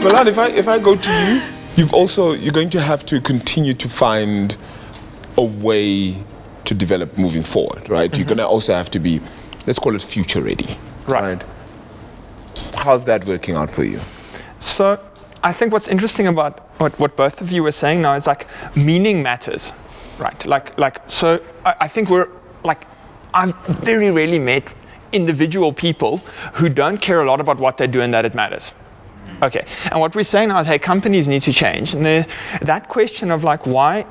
Milan, if I go to you, you're going to have to continue to find a way to develop moving forward, right? You're going to also have to be, let's call it future ready, right? How's that working out for you? So I think what's interesting about what both of you were saying now is like meaning matters, right? So I think I've very rarely met individual people who don't care a lot about what they do and that it matters. Okay, and what we're saying now is, hey, companies need to change. And that question of like, why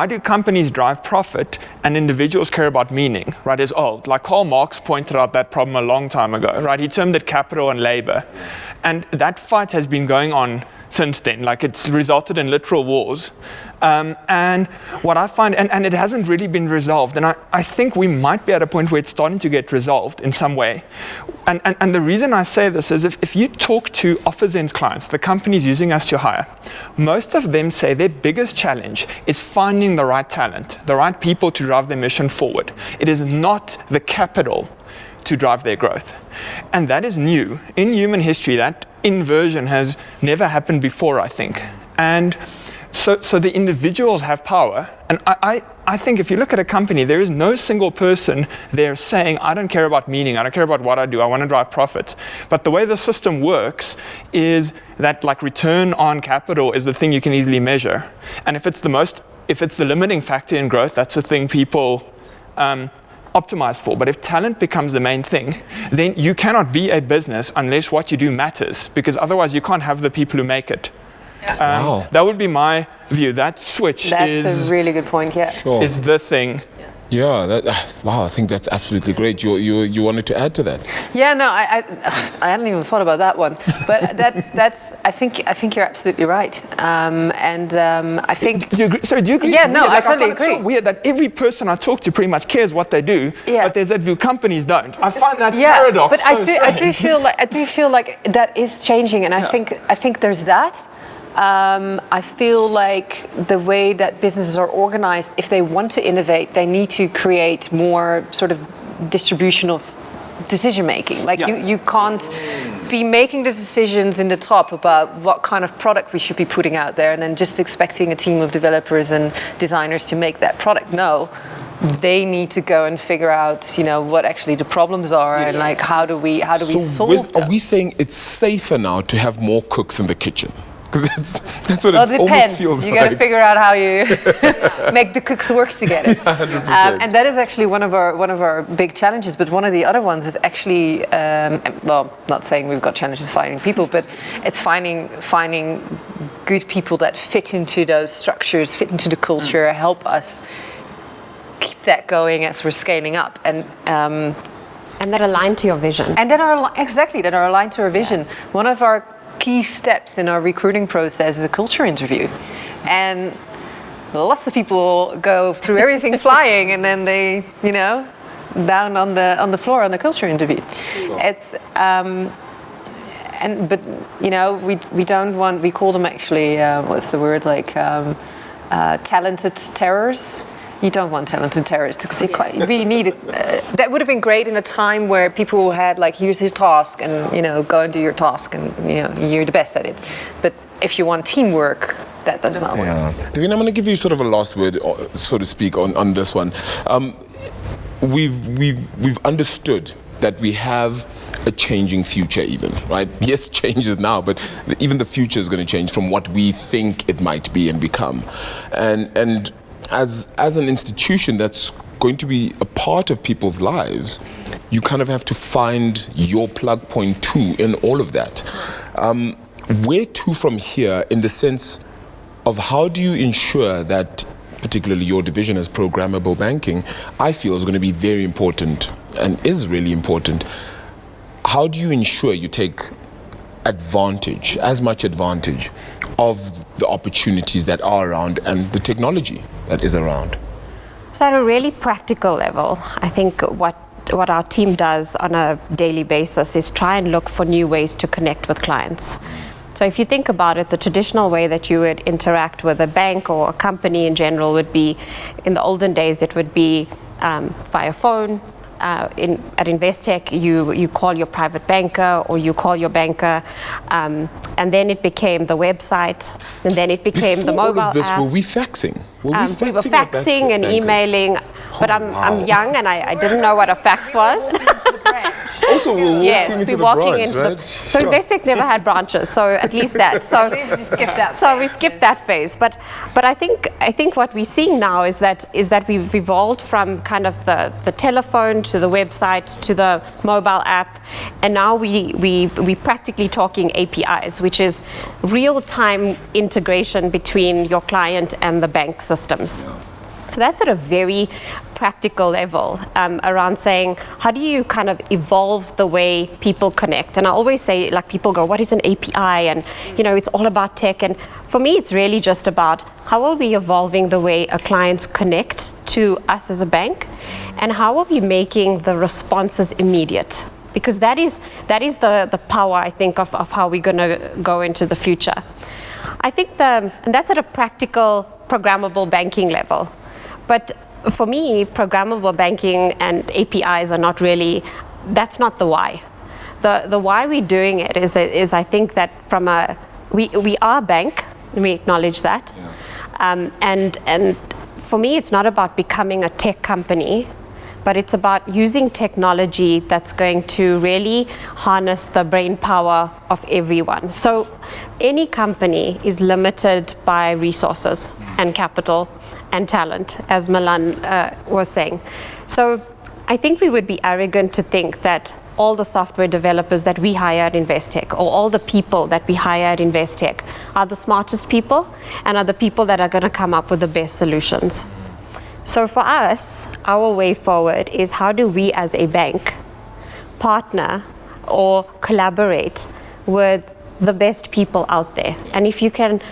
do companies drive profit and individuals care about meaning, right, is old. Like Karl Marx pointed out that problem a long time ago, right? He termed it capital and labor. And that fight has been going on since then. Like it's resulted in literal wars. And what I find, and it hasn't really been resolved, and I think we might be at a point where it's starting to get resolved in some way. And the reason I say this is if you talk to OfferZen's clients, the companies using us to hire, most of them say their biggest challenge is finding the right talent, the right people to drive their mission forward. It is not the capital to drive their growth. And that is new. In human history, that inversion has never happened before, I think. And so the individuals have power. And I think if you look at a company, there is no single person there saying, I don't care about meaning, I don't care about what I do, I want to drive profits. But the way the system works is that like return on capital is the thing you can easily measure. And if it's the limiting factor in growth, that's the thing people optimize for. But if talent becomes the main thing, then you cannot be a business unless what you do matters, because otherwise you can't have the people who make it. Wow. That would be my view. That switch That's a really good point, is the thing. Yeah, wow, I think that's absolutely great. You wanted to add to that? Yeah, no, I hadn't even thought about that one. But that's I think you're absolutely right. I think. Do you agree? Sorry, do you agree? Yeah, no, I totally find agree. It's so weird that every person I talk to pretty much cares what they do, but there's that view companies don't. I find that paradox. But I do feel like that is changing, and I think there's that. I feel like the way that businesses are organized, if they want to innovate, they need to create more sort of distribution of decision making. Like you can't be making the decisions in the top about what kind of product we should be putting out there and then just expecting a team of developers and designers to make that product. No. They need to go and figure out, what actually the problems are and like how do we solve them. Are we saying it's safer now to have more cooks in the kitchen? Because that's what it depends. Almost feels you like. got to figure out how you make the cooks work together. 100%. And that is actually one of our big challenges. But one of the other ones is actually, not saying we've got challenges finding people, but it's finding good people that fit into those structures, fit into the culture, help us keep that going as we're scaling up, and that align to your vision. And that are aligned to our vision. One of our key steps in our recruiting process is a culture interview, and lots of people go through everything flying, and then they, down on the floor on the culture interview. Sure. It's we don't want. We call them actually what's the word, like talented terrors. You don't want talented terrorists because we need it. That would have been great in a time where people had like, here's your task, and go and do your task, and you're the best at it. But if you want teamwork, that does not work. Davina, I'm going to give you sort of a last word, so to speak, on this one. We've understood that we have a changing future even, right? Yes, change is now, but even the future is going to change from what we think it might be and become. And as an institution that's going to be a part of people's lives, you kind of have to find your plug point too in all of that. Where to from here, in the sense of how do you ensure that, particularly your division as programmable banking, I feel is going to be very important and is really important. How do you ensure you take advantage, as much advantage, of the opportunities that are around and the technology that is around? So at a really practical level, I think what our team does on a daily basis is try and look for new ways to connect with clients. So if you think about it, the traditional way that you would interact with a bank or a company in general would be, in the olden days, it would be via phone, at Investec, you call your private banker or you call your banker, and then it became the website, and then it became the mobile all of this, app. were we faxing? We were faxing and emailing, but I'm young and I didn't know what a fax was. Also, we're walking into the branch, right? So Investec never had branches, so at least that. So You skipped that. so we skipped that phase. But I think what we're seeing now is that we've evolved from kind of the telephone to the website to the mobile app, and now we practically talking APIs, which is real-time integration between your client and the bank systems. So that's at a very practical level around saying, how do you kind of evolve the way people connect? And I always say, like, people go, what is an API? And, it's all about tech. And for me, it's really just about how are we evolving the way our clients connect to us as a bank? And how are we making the responses immediate? Because that is the power, I think, of how we're going to go into the future. I think and that's at a practical, programmable banking level. But for me, programmable banking and APIs are not really, that's not the why. The why we're doing it is I think that we are a bank, and we acknowledge that. Yeah. And for me, it's not about becoming a tech company, but it's about using technology that's going to really harness the brain power of everyone. So any company is limited by resources and capital and talent, as Milan was saying. So I think we would be arrogant to think that all the software developers that we hire at Investec, or all the people that we hire at Investec, are the smartest people and are the people that are going to come up with the best solutions. So for us, our way forward is, how do we as a bank partner or collaborate with the best people out there? And if you can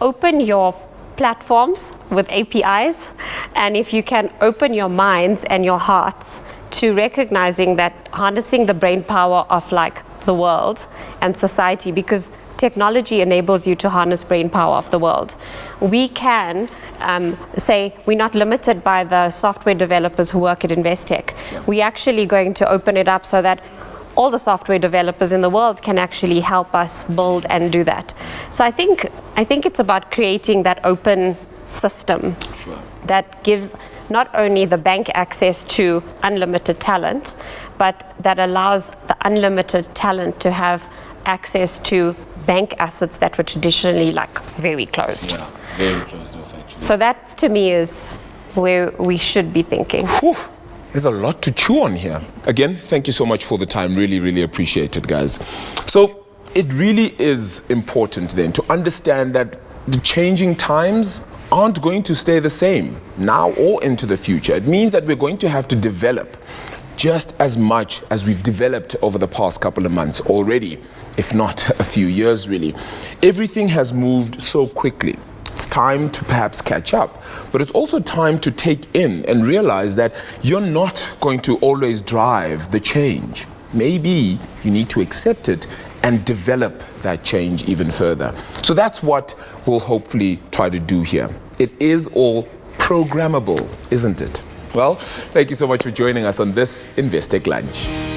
open your platforms with APIs, and if you can open your minds and your hearts to recognizing that harnessing the brain power of like the world and society, because technology enables you to harness brain power of the world. We can say we're not limited by the software developers who work at Investec. Yeah. We're actually going to open it up so that all the software developers in the world can actually help us build and do that. So I think it's about creating that open system. Sure. That gives not only the bank access to unlimited talent, but that allows the unlimited talent to have access to bank assets that were traditionally like very closed. Yeah, very closed off actually. So that to me is where we should be thinking. Whew. There's a lot to chew on here. Again, thank you so much for the time. Really, really appreciate it, guys. So it really is important then to understand that the changing times aren't going to stay the same now or into the future. It means that we're going to have to develop just as much as we've developed over the past couple of months already, if not a few years really. Everything has moved so quickly. It's time to perhaps catch up, but it's also time to take in and realize that you're not going to always drive the change. Maybe you need to accept it and develop that change even further. So that's what we'll hopefully try to do here. It is all programmable, isn't it? Well, thank you so much for joining us on this Investec Lunch.